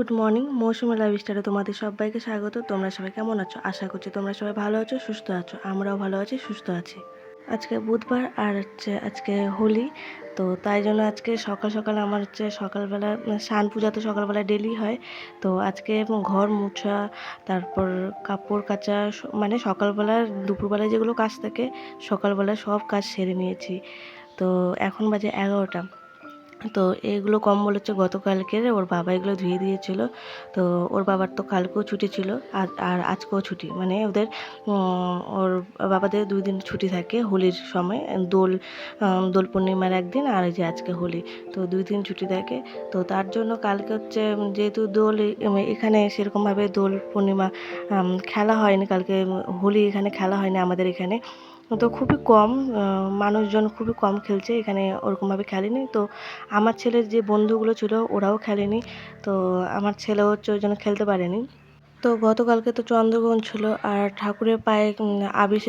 Good morning, মৌসুমী লাইফস্টাইলে তোমাদের সবাইকে স্বাগত। তোমরা সবাই কেমন আছো? আশা করছি তোমরা সবাই ভালো আছো, সুস্থ আছো। আমরাও ভালো আছি, সুস্থ আছি। আজকে বুধবার আর আজকে হোলি, তো তাই জন্য আজকে সকাল সকাল আমার সকালবেলা স্নান পূজা তো সকালবেলা ডেলি হয়। তো আজকে ঘর মুছা, তারপর কাপড় কাচা, মানে সকালবেলা দুপুরবেলায় যেগুলো কাজ থাকে সকালবেলা সব কাজ সেরে নিয়েছি। তো এখন বাজে 11টা। তো এগুলো কম্বল গতকালকের, ওর বাবা এগুলো ধুয়ে দিয়েছিল। তো ওর বাবার তো কালকেও ছুটি ছিল, আর আজকেও ছুটি, মানে ওদের ওর বাবাদের 2 দিন ছুটি থাকে হোলির সময়। দোল পূর্ণিমার একদিন, আর এই যে আজকে হোলি, তো 2 দিন ছুটি থাকে। তো তার জন্য কালকে যেহেতু এখানে সেরকমভাবে দোল পূর্ণিমা খেলা হয়নি কালকে। হোলি এখানে খেলা হয়নি আমাদের এখানে। তো খুবই কম মানুষজন খুবই কম খেলছে এখানে, ওরকমভাবে খেলেনি। তো আমার ছেলের যে বন্ধুগুলো ছিল ওরাও খেলেনি। তো আমার ছেলেও ওই জন্য খেলতে পারেনি। তো গতকালকে তো চন্দ্রগ্রহণ ছিল, আর ঠাকুরের পায়ে আবির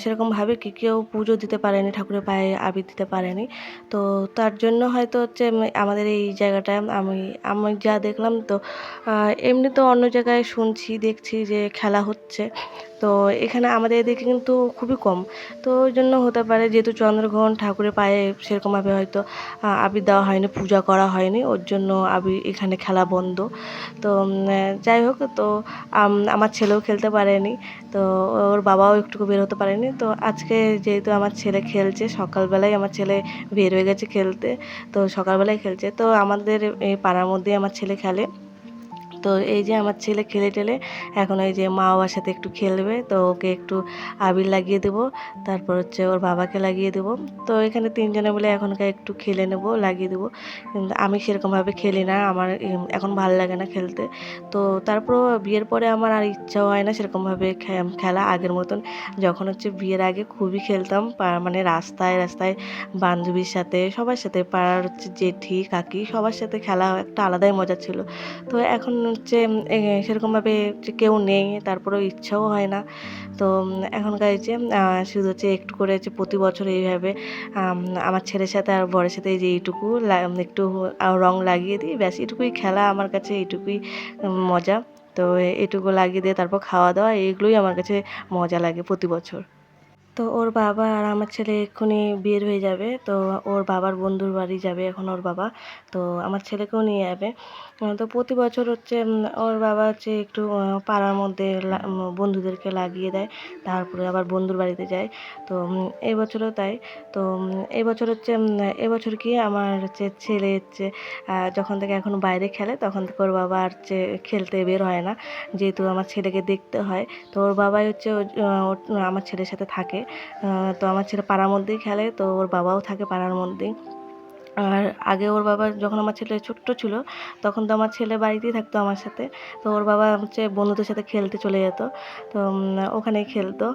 সেরকমভাবে কেউ পুজো দিতে পারেনি, ঠাকুরের পায়ে আবির দিতে পারেনি। তো তার জন্য হয়তো আমাদের এই জায়গাটায় আমি যা দেখলাম, তো এমনি তো অন্য জায়গায় দেখছি যে খেলা হচ্ছে। তো এখানে আমাদের এদিকে কিন্তু খুবই কম। তো ওই জন্য হতে পারে, যেহেতু চন্দ্রগ্রহণ, ঠাকুরের পায়ে সেরকমভাবে হয়তো আবির দেওয়া হয়নি, পূজা করা হয়নি, ওর জন্য আবির এখানে খেলা বন্ধ। তো যাই হোক, তো আমার ছেলেও খেলতে পারেনি। তো ওর বাবাও একটুকু বের হতে পারেনি। তো আজকে যেহেতু আমার ছেলে খেলছে, সকালবেলায় আমার ছেলে বের হয়ে গেছে খেলতে। তো সকালবেলায় খেলছে, তো আমাদের এই পাড়ার মধ্যেই আমার ছেলে খেলে। তো এই যে আমার ছেলে খেলে টেলে এখন এই যে মা বাবার সাথে একটু খেলবে, তো ওকে একটু আবির লাগিয়ে দেবো, তারপর ওর বাবাকে লাগিয়ে দেবো। তো এখানে 3 জনে মিলে এখনকার একটু খেলে নেবো, লাগিয়ে দেবো। কিন্তু আমি সেরকমভাবে খেলি না, আমার এখন ভালো লাগে না খেলতে। তো তারপরও বিয়ের পরে আমার আর ইচ্ছাও হয় না সেরকমভাবে খেলা আগের মতন। যখন বিয়ের আগে খুবই খেলতাম, মানে রাস্তায় রাস্তায় বান্ধবীর সাথে, সবার সাথে, পাড়ার জেঠি কাকি সবার সাথে খেলা একটা আলাদাই মজা ছিল। তো এখন সেরকমভাবে কেউ নেই, তারপরেও ইচ্ছাও হয় না। তো এখনকার শুধু একটু করে প্রতি বছর এইভাবে আমার ছেলের সাথে আর বরের সাথে এই যে এইটুকু একটু রং লাগিয়ে দিই, ব্যাস এটুকুই খেলা আমার কাছে, এইটুকুই মজা। তো এটুকু লাগিয়ে দিয়ে তারপর খাওয়া দাওয়া, এইগুলোই আমার কাছে মজা লাগে প্রতি বছর। তো ওর বাবা আর আমার ছেলে এক্ষুনি বের হয়ে যাবে। তো ওর বাবার বন্ধুর বাড়ি যাবে এখন ওর বাবা। তো আমার ছেলেকেও নিয়ে যাবে। তো প্রতি বছর ওর বাবা একটু পাড়ার মধ্যে বন্ধুদেরকে লাগিয়ে দেয়, তারপরে আবার বন্ধুর বাড়িতে যায়। তো এই বছরও তাই। তো এই বছর এবছর কি আমার ছেলে যখন থেকে এখন বাইরে খেলে, তখন থেকে ওর বাবা আর খেলতে বের হয় না, যেহেতু আমার ছেলেকে দেখতে হয়। তো ওর বাবাই আমার ছেলের সাথে থাকে। তো আমার ছেলে পাড়ার মধ্যেই খেলে, তো ওর বাবাও থাকে পাড়ার মধ্যেই। আর আগে ওর বাবা যখন আমার ছেলে ছোট্ট ছিল, তখন তো আমার ছেলে বাড়িতেই থাকতো আমার সাথে। তো ওর বাবা বন্ধুদের সাথে খেলতে চলে যেত। তো ওখানেই খেলতো।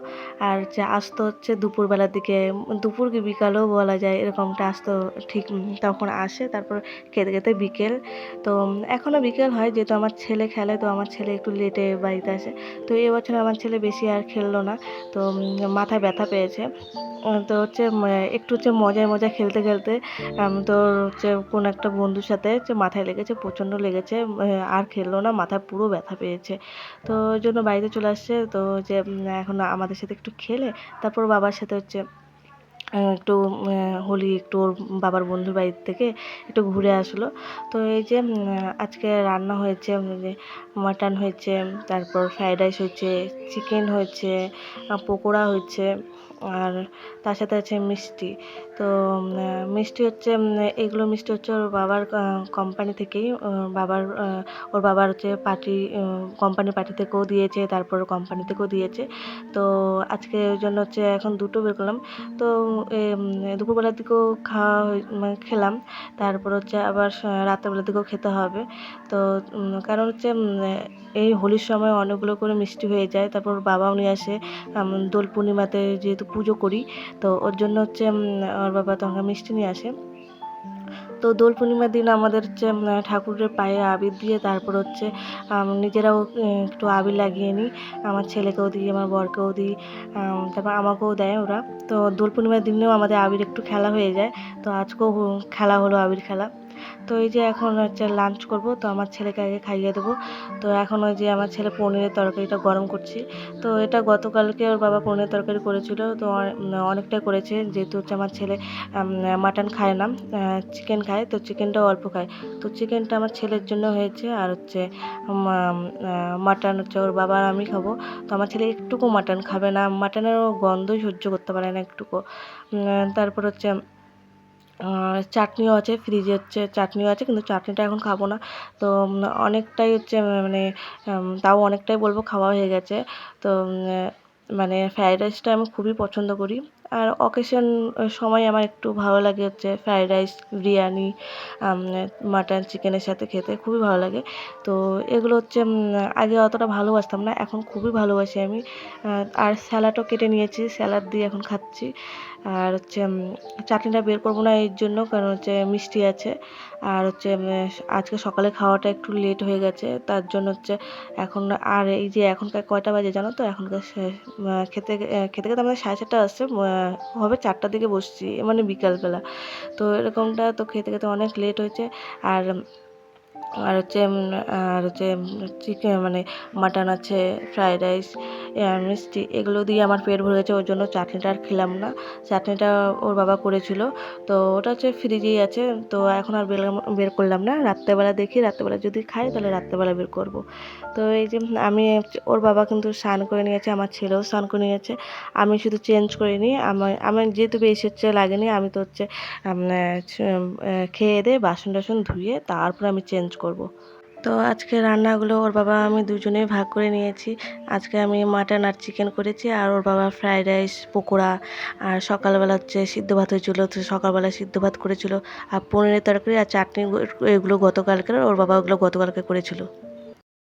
আর আসতো দুপুরবেলার দিকে, দুপুর কি বিকালেও বলা যায়, এরকমটা আসতো ঠিক। তখন আসে, তারপর খেতে খেতে বিকেল। তো এখনও বিকেল হয়, যেহেতু আমার ছেলে খেলে, তো আমার ছেলে একটু লেটে বাড়িতে আসে। তো এবছর আমার ছেলে বেশি আর খেললো না। তো মাথায় ব্যথা পেয়েছে। তো একটু মজায় মজায় খেলতে খেলতে তোর কোনো একটা বন্ধুর সাথে মাথায় লেগেছে, প্রচণ্ড লেগেছে। আর খেললো না, মাথায় পুরো ব্যথা পেয়েছে। তো ওই জন্য বাড়িতে চলে আসছে। তো এখন আমাদের সাথে একটু খেলে তারপর বাবার সাথে একটু হোলি একটু ওর বাবার বন্ধুর বাড়ি থেকে একটু ঘুরে আসলো। তো এই যে আজকে রান্না হয়েছে, যে মাটন হয়েছে, তারপর ফ্রাইড রাইস হয়েছে, চিকেন হয়েছে, পকোড়া হয়েছে, আর তার সাথে আছে মিষ্টি। তো মিষ্টি এগুলো মিষ্টি ওর বাবার কোম্পানি থেকেই, ওর বাবার পার্টি, কোম্পানি পার্টি থেকেও দিয়েছে, তারপর কোম্পানি থেকেও দিয়েছে। তো আজকে ওই জন্য এখন দুটো বের করলাম। তো দুপুরবেলার দিকেও মানে খেলাম, তারপর আবার রাত্রেবেলার দিকেও খেতে হবে। তো কারণ এই হোলির সময় অনেকগুলো করে মিষ্টি হয়ে যায়, তারপর বাবাও নিয়ে আসে। দোল পূর্ণিমাতে যেহেতু পুজো করি, তো ওর জন্য ওর বাবা তখন মিষ্টি নিয়ে আসে। তো দোল পূর্ণিমার দিন আমাদের ঠাকুরের পায়ে আবির দিয়ে তারপর নিজেরাও একটু আবির লাগিয়ে নিই। আমার ছেলেকেও দিই, আমার বরকেও দিই, তারপর আমাকেও দেয় ওরা। তো দোল পূর্ণিমার দিনেও আমাদের আবির একটু খেলা হয়ে যায়। তো আজকেও খেলা হলো, আবির খেলা। তো এই যে এখন হচ্ছে লাঞ্চ করব, তো আমার ছেলেকে আগে খাইয়ে দেবো। তো এখন ওই যে আমার ছেলে পনিরের তরকারিটা গরম করছি। তো এটা গতকালকে ওর বাবা পনিরের তরকারি করেছিল, তো অনেকটাই করেছে, যেহেতু হচ্ছে আমার ছেলে মাটন খায় না, চিকেন খায়, তো চিকেনটাও অল্প খায়। তো চিকেনটা আমার ছেলের জন্য হয়েছে, আর হচ্ছে মাটন হচ্ছে ওর বাবা আর আমি খাবো। তো আমার ছেলে একটুকু মাটন খাবে না, মাটনের গন্ধই সহ্য করতে পারে না একটুকু। তারপর হচ্ছে চাটনিও আছে, ফ্রিজে হচ্ছে চাটনিও আছে, কিন্তু চাটনিটা এখন খাবো না। তো অনেকটাই হচ্ছে মানে তাও অনেকটাই বলবো খাওয়া হয়ে গেছে। তো মানে ফ্রায়েড রাইসটা আমি খুবই পছন্দ করি। আর অকেশন সময় আমার একটু ভালো লাগে হচ্ছে ফ্রায়েড রাইস, বিরিয়ানি, মাটন চিকেনের সাথে খেতে খুবই ভালো লাগে। তো এগুলো হচ্ছে আগে অতটা ভালোবাসতাম না, এখন খুবই ভালোবাসি আমি। আর স্যালাডও কেটে নিয়েছি, স্যালাড দিয়ে এখন খাচ্ছি। আর হচ্ছে চাটনিটা বের করবো না এর জন্য, কারণ হচ্ছে মিষ্টি আছে। আর হচ্ছে আজকে সকালে খাওয়াটা একটু লেট হয়ে গেছে, তার জন্য হচ্ছে এখন। আর এই যে এখনকার কয়টা বাজে জানো তো? এখনকার খেতে খেতে খেতে আমাদের 4:30 আসছে, হবে 4টার দিকে বসছি, মানে বিকালবেলা। তো এরকমটা তো খেতে খেতে অনেক লেট হয়েছে। আর আর হচ্ছে চিকেন মানে মাটন আছে, ফ্রায়েড রাইস, মিষ্টি, এগুলো দিয়ে আমার পেট ভরে গেছে, ওর জন্য চাটনিটা আর খেলাম না। চাটনিটা ওর বাবা করেছিল, তো ওটা হচ্ছে ফ্রিজেই আছে। তো এখন আর বের করলাম না, রাত্রেবেলা দেখি, রাত্রেবেলা যদি খাই তাহলে রাত্রেবেলা বের করব। তো এই যে আমি ওর বাবা কিন্তু স্নান করে নিয়েছে, আমার ছেলেও স্নান করে নিয়েছে, আমি শুধু চেঞ্জ করে নিই। আমার যেহেতু বেশি হচ্ছে লাগেনি, আমি তো হচ্ছে খেয়ে দিয়ে বাসন টাসন ধুয়ে তারপর আমি চেঞ্জ করব। তো আজকে রান্নাগুলো ওর বাবা আমি দুজনেই ভাগ করে নিয়েছি। আজকে আমি মাটন আর চিকেন করেছি, আর ওর বাবা ফ্রায়েড রাইস, পকোড়া, আর সকালবেলা হচ্ছে সিদ্ধ ভাত হয়েছিল, তো সকালবেলা সিদ্ধ ভাত করেছিল, আর পনিরের তরকারি আর চাটনি, এগুলো গতকালকের, ওর বাবা ওগুলো গতকালকে করেছিল।